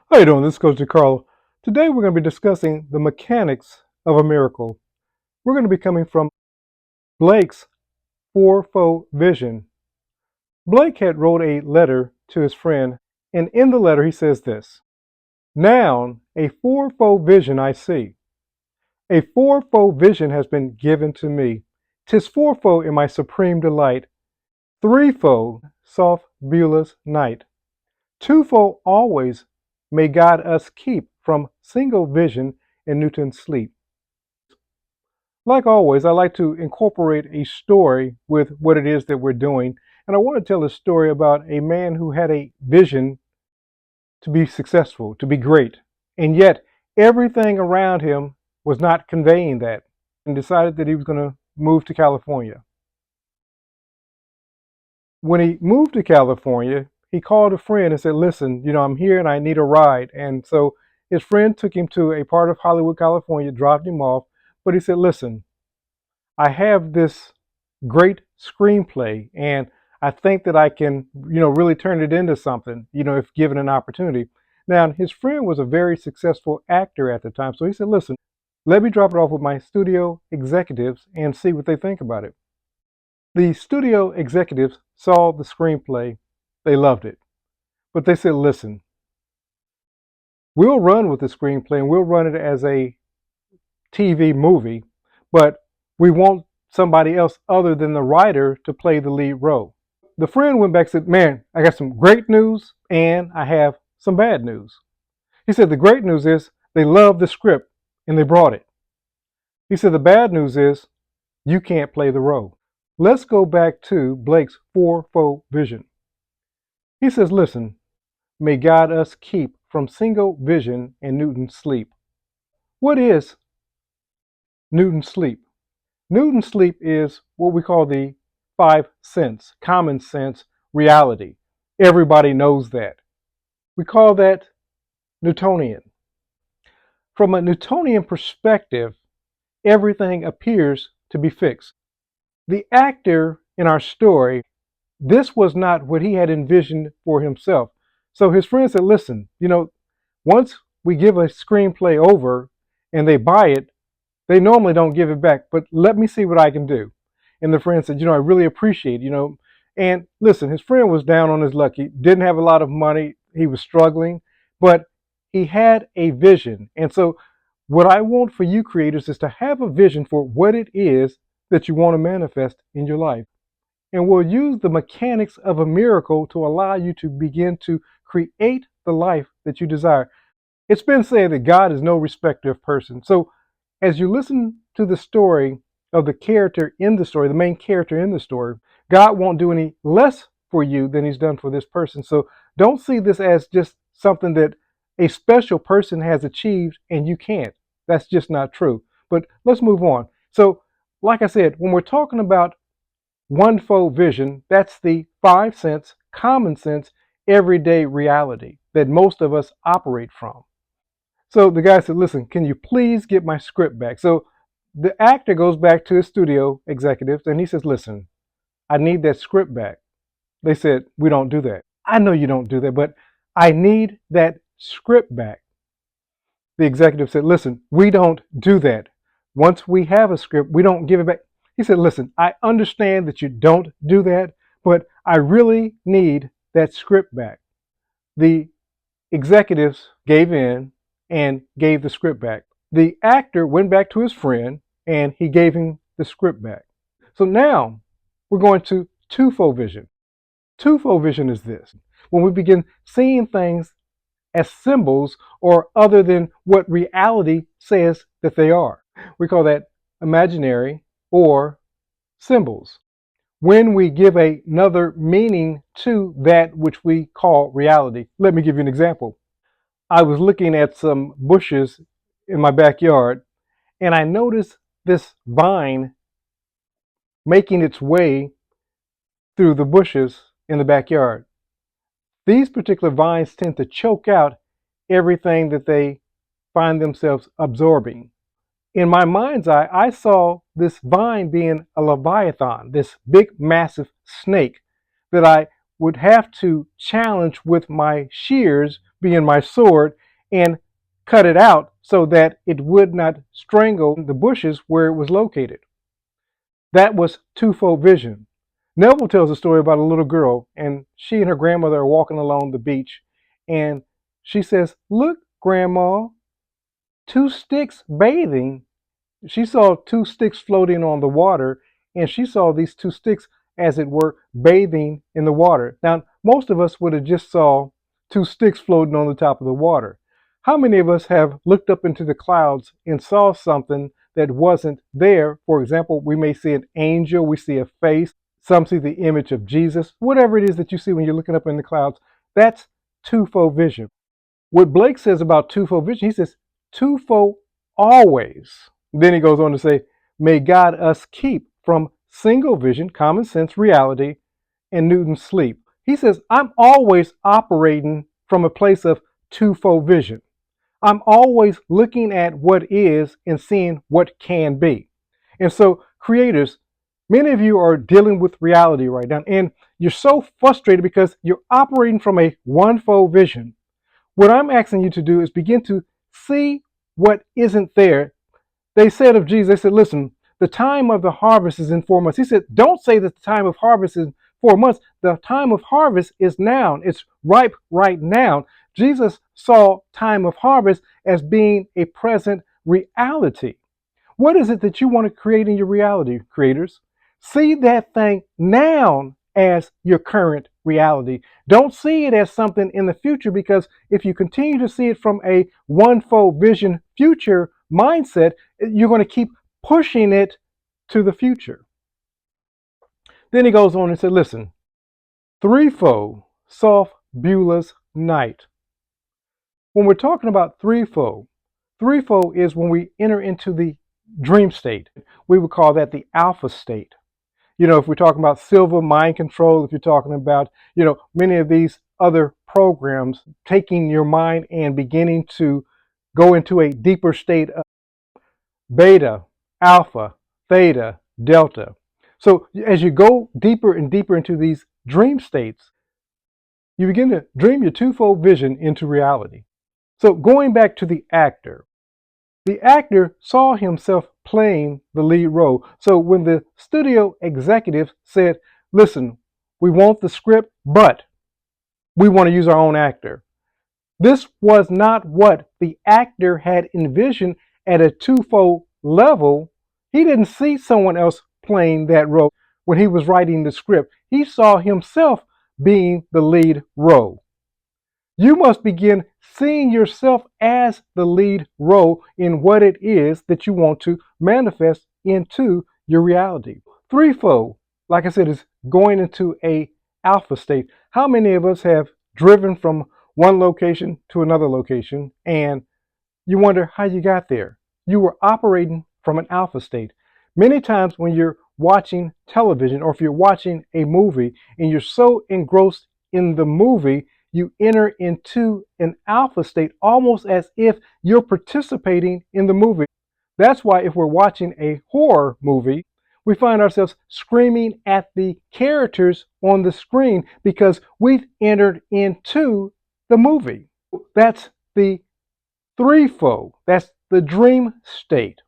How you doing? This is Coach DeCarlo. Today we're going to be discussing the mechanics of a miracle. We're going to be coming from Blake's Fourfold vision. Blake had wrote a letter to his friend, and in the letter he says this: Now a fourfold vision I see. A fourfold vision has been given to me. 'Tis fourfold in my supreme delight. Threefold, soft Beulah's night. Twofold always may God us keep from single vision in Newton's sleep. Like always, I like to incorporate a story with what it is that we're doing. And I want to tell a story about a man who had a vision to be successful, to be great. And yet, everything around him was not conveying that, and decided that he was going to move to California. When he moved to California, he called a friend and said, Listen, I'm here and I need a ride. And so his friend took him to a part of Hollywood, California, dropped him off. But he said, Listen, I have this great screenplay and I think that I can, really turn it into something, if given an opportunity. Now, his friend was a very successful actor at the time. So he said, Listen, let me drop it off with my studio executives and see what they think about it. The studio executives saw the screenplay, they loved it, but they said, listen, we'll run with the screenplay and we'll run it as a TV movie, but we want somebody else other than the writer to play the lead role. The friend went back and said, Man, I got some great news and I have some bad news. He said, The great news is they love the script and they brought it. He said, The bad news is you can't play the role. Let's go back to Blake's fourfold vision. He says, Listen, may God us keep from single vision and Newton's sleep. What is Newton's sleep? Newton's sleep is what we call the five sense, common sense reality. Everybody knows that. We call that Newtonian. From a Newtonian perspective, everything appears to be fixed. The actor in our story, this was not what he had envisioned for himself. So his friend said, Listen, once we give a screenplay over and they buy it, they normally don't give it back, but let me see what I can do. And the friend said, I really appreciate it, And listen, his friend was down on his luck. He didn't have a lot of money. He was struggling, but he had a vision. And so what I want for you creators is to have a vision for what it is that you want to manifest in your life. And we'll use the mechanics of a miracle to allow you to begin to create the life that you desire. It's been said that God is no respecter of person. So as you listen to the story of the character in the story, the main character in the story, God won't do any less for you than he's done for this person. So don't see this as just something that a special person has achieved and you can't. That's just not true. But let's move on. So, like I said, when we're talking about onefold vision, that's the five sense, common sense, everyday reality that most of us operate from. So the guy said, Listen, can you please get my script back? So the actor goes back to his studio executives and he says, Listen, I need that script back. They said, We don't do that. I know you don't do that, but I need that script back. The executive said, Listen, we don't do that. Once we have a script, we don't give it back. He said, Listen, I understand that you don't do that, but I really need that script back. The executives gave in and gave the script back. The actor went back to his friend and he gave him the script back. So now we're going to twofold vision. Twofold vision is this: when we begin seeing things as symbols or other than what reality says that they are. We call that imaginary or symbols. When we give another meaning to that which we call reality. Let me give you an example. I was looking at some bushes in my backyard and I noticed this vine making its way through the bushes in the backyard. These particular vines tend to choke out everything that they find themselves absorbing. In my mind's eye, I saw this vine being a leviathan, this big, massive snake that I would have to challenge with my shears being my sword, and cut it out so that it would not strangle the bushes where it was located. That was twofold vision. Neville tells a story about a little girl, and she and her grandmother are walking along the beach, and she says, "Look, Grandma, two sticks bathing." She saw two sticks floating on the water, and she saw these two sticks, as it were, bathing in the water. Now, most of us would have just saw two sticks floating on the top of the water. How many of us have looked up into the clouds and saw something that wasn't there? For example, we may see an angel, we see a face, some see the image of Jesus, whatever it is that you see when you're looking up in the clouds. That's twofold vision. What Blake says about twofold vision, he says, twofold always. Then he goes on to say, may God us keep from single vision, common sense, reality, and Newton's sleep. He says, I'm always operating from a place of twofold vision. I'm always looking at what is and seeing what can be. And so, creators, many of you are dealing with reality right now, and you're so frustrated because you're operating from a one-fold vision. What I'm asking you to do is begin to see what isn't there. They said of Jesus, they said, listen, the time of the harvest is in 4 months. He said, don't say that the time of harvest is 4 months. The time of harvest is now. It's ripe right now. Jesus saw time of harvest as being a present reality. What is it that you want to create in your reality, creators? See that thing now as your current reality. Don't see it as something in the future, because if you continue to see it from a one-fold vision future mindset, you're going to keep pushing it to the future. Then he goes on and said, listen, threefold, soft Beulah's night. When we're talking about threefold, threefold is when we enter into the dream state. We would call that the alpha state. If we're talking about silver mind control, if you're talking about, many of these other programs, taking your mind and beginning to go into a deeper state of beta, alpha, theta, delta. So as you go deeper and deeper into these dream states, you begin to dream your twofold vision into reality. So going back to the actor saw himself playing the lead role. So when the studio executive said, listen, we want the script, but we want to use our own actor, this was not what the actor had envisioned at a twofold level. He didn't see someone else playing that role when he was writing the script. He saw himself being the lead role. You must begin seeing yourself as the lead role in what it is that you want to manifest into your reality. Threefold, like I said, is going into a alpha state. How many of us have driven from one location to another location, and you wonder how you got there? You were operating from an alpha state. Many times when you're watching television, or if you're watching a movie and you're so engrossed in the movie, you enter into an alpha state almost as if you're participating in the movie. That's why if we're watching a horror movie, we find ourselves screaming at the characters on the screen because we've entered into the movie. That's the threefold. That's the dream state.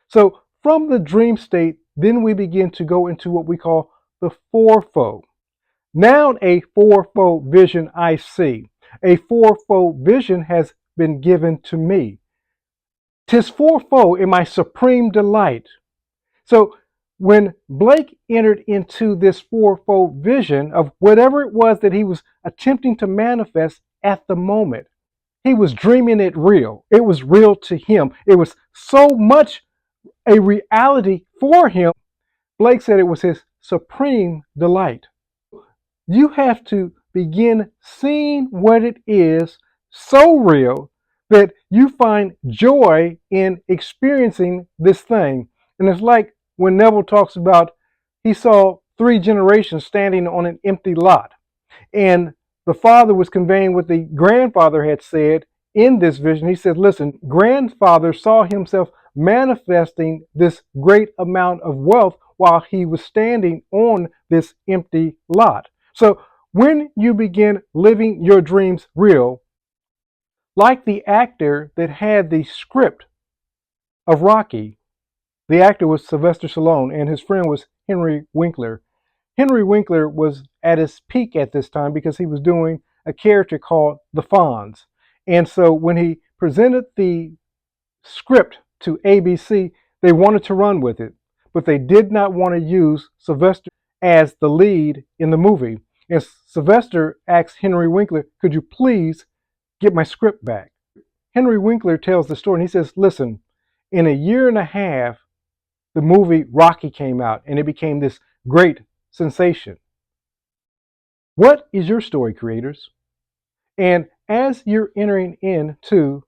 So from the dream state, then we begin to go into what we call the fourfold. Now a fourfold vision I see. A fourfold vision has been given to me. 'Tis fourfold in my supreme delight. So when Blake entered into this fourfold vision of whatever it was that he was attempting to manifest at the moment, he was dreaming it real. It was real to him. It was so much a reality for him. Blake said it was his supreme delight. You have to begin seeing what it is so real that you find joy in experiencing this thing. And it's like when Neville talks about he saw 3 generations standing on an empty lot. And the father was conveying what the grandfather had said in this vision. He said, listen, grandfather saw himself manifesting this great amount of wealth while he was standing on this empty lot. So when you begin living your dreams real, Like the actor that had the script of Rocky, the actor was Sylvester Stallone, and his friend was Henry Winkler. Henry Winkler was at his peak at this time because he was doing a character called the Fonz. And so when he presented the script to ABC, they wanted to run with it, but they did not want to use Sylvester as the lead in the movie. And Sylvester asked Henry Winkler, "Could you please get my script back?" Henry Winkler tells the story and he says, "Listen, in a year and a half, the movie Rocky came out and it became this great sensation. What is your story, creators?" And as you're entering into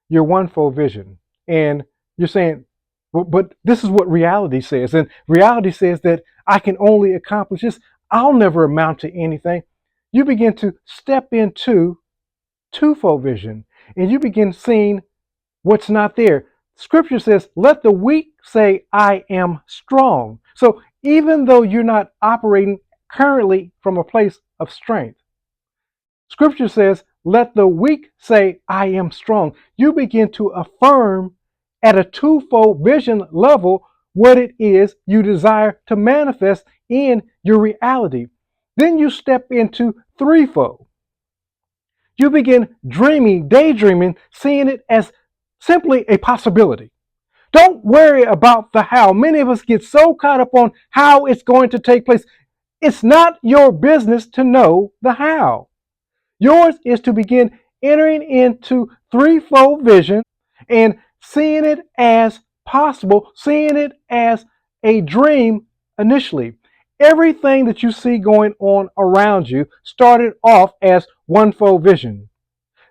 your onefold vision and you're saying, well, but this is what reality says. And reality says that I can only accomplish this. I'll never amount to anything. You begin to step into twofold vision and you begin seeing what's not there. Scripture says, let the weak say, I am strong. So even though you're not operating currently from a place of strength, Scripture says, let the weak say, I am strong. You begin to affirm at a twofold vision level what it is you desire to manifest in your reality. Then you step into threefold. You begin dreaming, daydreaming, seeing it as simply a possibility. Don't worry about the how. Many of us get so caught up on how it's going to take place. It's not your business to know the how. Yours is to begin entering into threefold vision and seeing it as possible, seeing it as a dream initially. Everything that you see going on around you started off as onefold vision.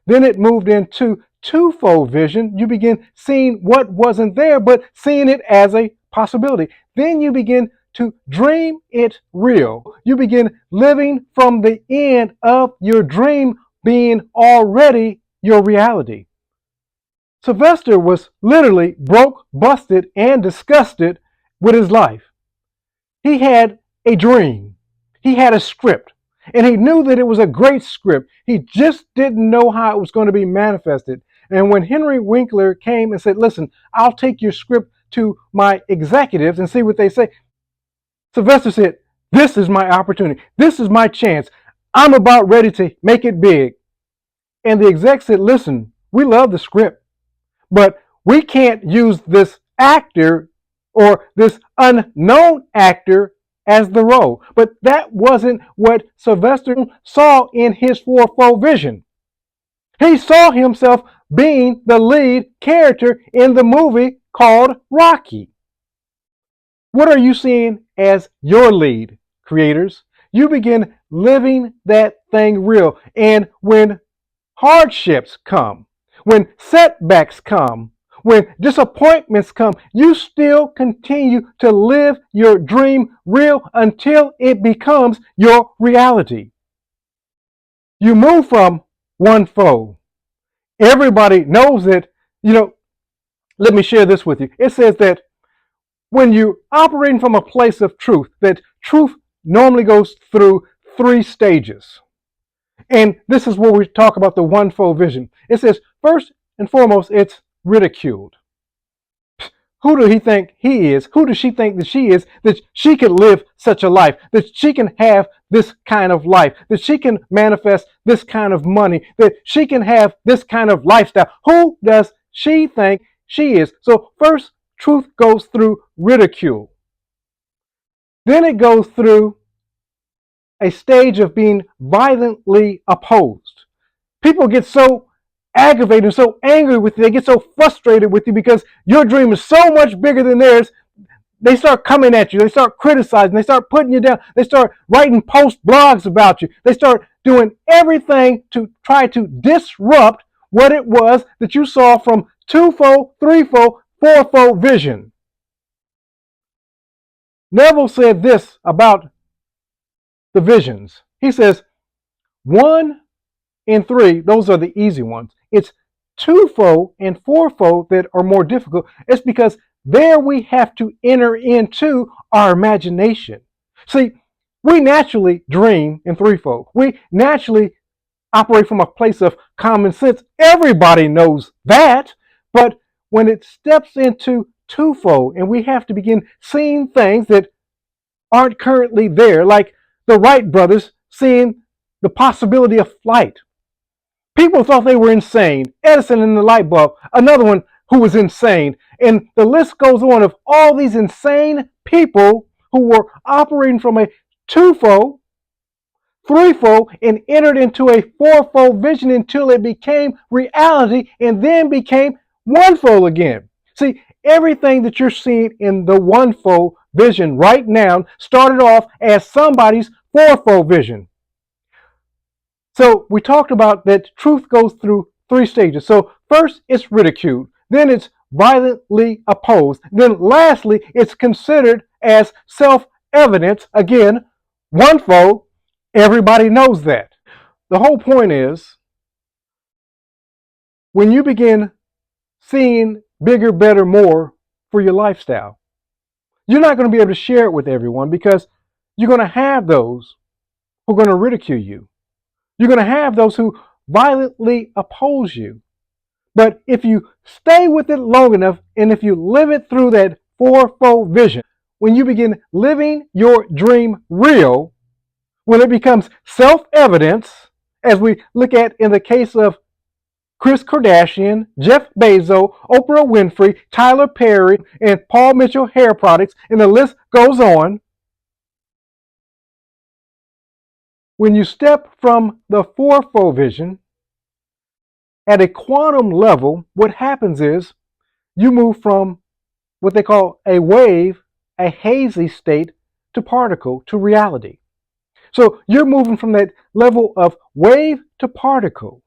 Then it moved into twofold vision. You begin seeing what wasn't there, but seeing it as a possibility. Then you begin to dream it real. You begin living from the end of your dream being already your reality. Sylvester was literally broke, busted, and disgusted with his life. He had a dream. He had a script. And he knew that it was a great script. He just didn't know how it was going to be manifested. And when Henry Winkler came and said, listen, I'll take your script to my executives and see what they say, Sylvester said, this is my opportunity. This is my chance. I'm about ready to make it big. And the exec said, listen, we love the script, but we can't use this actor or this unknown actor as the role. But that wasn't what Sylvester saw in his fourfold vision. He saw himself being the lead character in the movie called Rocky. What are you seeing as your lead, creators? You begin living that thing real. And when hardships come, when setbacks come, when disappointments come, you still continue to live your dream real until it becomes your reality. You move from onefold. Everybody knows it. Let me share this with you. It says that when you're operating from a place of truth, that truth normally goes through 3 stages. And this is where we talk about the onefold vision. It says, first and foremost, it's ridiculed. Who do he think he is? Who does she think that she is, that she could live such a life, that she can have this kind of life, that she can manifest this kind of money, that she can have this kind of lifestyle? Who does she think she is? So first, truth goes through ridicule. Then it goes through a stage of being violently opposed. People get so aggravated and so angry with you, they get so frustrated with you because your dream is so much bigger than theirs. They start coming at you, they start criticizing, they start putting you down, they start writing post blogs about you, they start doing everything to try to disrupt what it was that you saw from twofold, threefold, fourfold vision. Neville said this about the visions. He says, 1 and 3, those are the easy ones. It's twofold and fourfold that are more difficult. It's because there we have to enter into our imagination. See, we naturally dream in threefold. We naturally operate from a place of common sense. Everybody knows that. But when it steps into twofold and we have to begin seeing things that aren't currently there, like the Wright brothers seeing the possibility of flight. People thought they were insane. Edison and the light bulb, another one who was insane. And the list goes on of all these insane people who were operating from a twofold, threefold, and entered into a fourfold vision until it became reality and then became onefold again. See, everything that you're seeing in the onefold vision right now started off as somebody's fourfold vision. So we talked about that truth goes through three stages. So first it's ridiculed, then it's violently opposed, then lastly it's considered as self-evidence. Again, onefold, everybody knows that. The whole point is when you begin seeing bigger, better, more for your lifestyle, you're not going to be able to share it with everyone because you're going to have those who are going to ridicule you. You're going to have those who violently oppose you. But if you stay with it long enough and if you live it through that fourfold vision, when you begin living your dream real, when it becomes self-evidence, as we look at in the case of Kris Kardashian, Jeff Bezos, Oprah Winfrey, Tyler Perry, and Paul Mitchell hair products, and the list goes on. When you step from the fourfold vision at a quantum level, what happens is you move from what they call a wave, a hazy state, to particle, to reality. So you're moving from that level of wave to particle.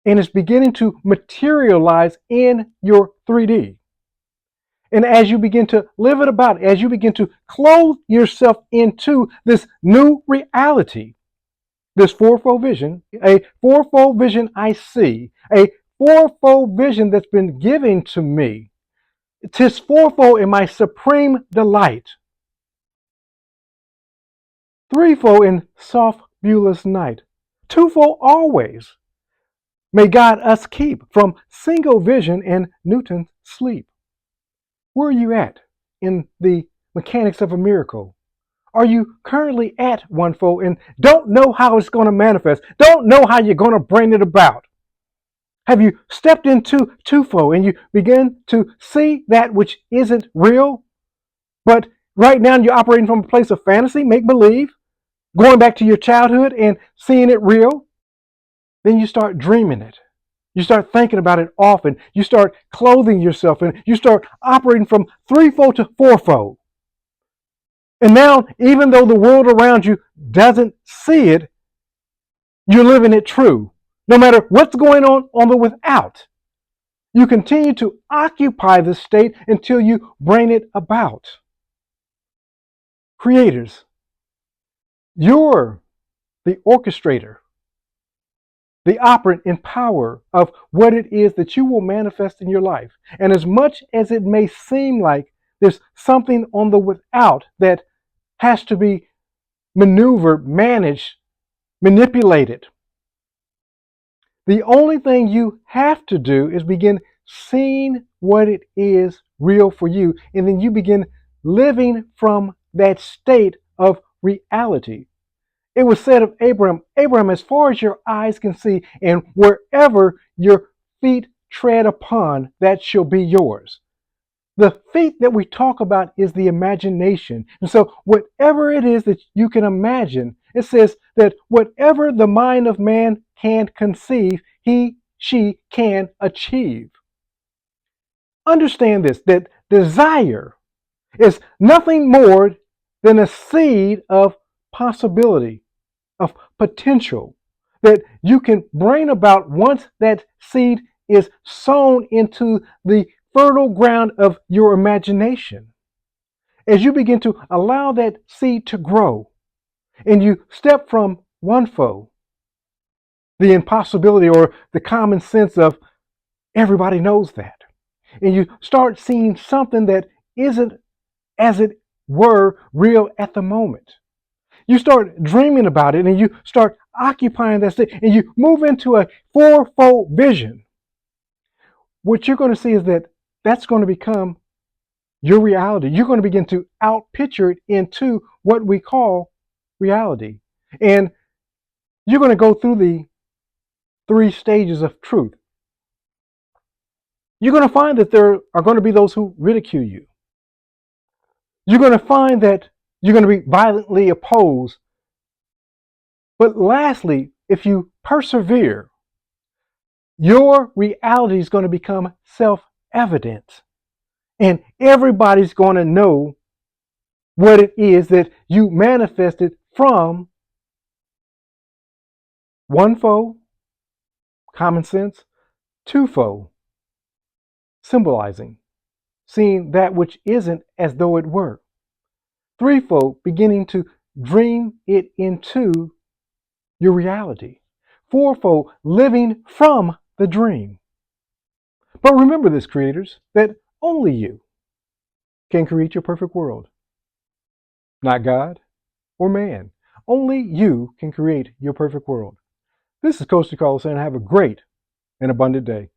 And it's beginning to materialize in your 3D. And as you begin to live it about, as you begin to clothe yourself into this new reality, this fourfold vision, a fourfold vision I see, a fourfold vision that's been given to me. 'Tis fourfold in my supreme delight. Threefold in soft, viewless night. Twofold always. May God us keep from single vision and Newton's sleep. Where are you at in the mechanics of a miracle? Are you currently at onefold and don't know how it's going to manifest? Don't know how you're going to bring it about? Have you stepped into twofold and you begin to see that which isn't real? But right now you're operating from a place of fantasy, make believe, going back to your childhood and seeing it real. Then you start dreaming it. You start thinking about it often. You start clothing yourself and you start operating from threefold to fourfold. And now, even though the world around you doesn't see it, you're living it true. No matter what's going on the without, you continue to occupy this state until you bring it about. Creators, you're the orchestrator, the operant in power of what it is that you will manifest in your life. And as much as it may seem like there's something on the without that has to be maneuvered, managed, manipulated, the only thing you have to do is begin seeing what it is real for you, and then you begin living from that state of reality. It was said of Abraham, Abraham, as far as your eyes can see, and wherever your feet tread upon, that shall be yours. The feet that we talk about is the imagination. And so whatever it is that you can imagine, it says that whatever the mind of man can conceive, she can achieve. Understand this, that desire is nothing more than a seed of possibility, of potential that you can bring about once that seed is sown into the fertile ground of your imagination. As you begin to allow that seed to grow and you step from onefold, the impossibility or the common sense of everybody knows that, and you start seeing something that isn't, as it were, real at the moment. You start dreaming about it and you start occupying that state and you move into a fourfold vision, what you're going to see is that that's going to become your reality. You're going to begin to outpicture it into what we call reality. And you're going to go through the 3 stages of truth. You're going to find that there are going to be those who ridicule you. You're going to find that you're going to be violently opposed. But lastly, if you persevere, your reality is going to become self-evident. And everybody's going to know what it is that you manifested from onefold, common sense, twofold, symbolizing, seeing that which isn't as though it were. Threefold, beginning to dream it into your reality. Fourfold, living from the dream. But remember this, creators, that only you can create your perfect world. Not God or man. Only you can create your perfect world. This is Coach DeCarlo saying have a great and abundant day.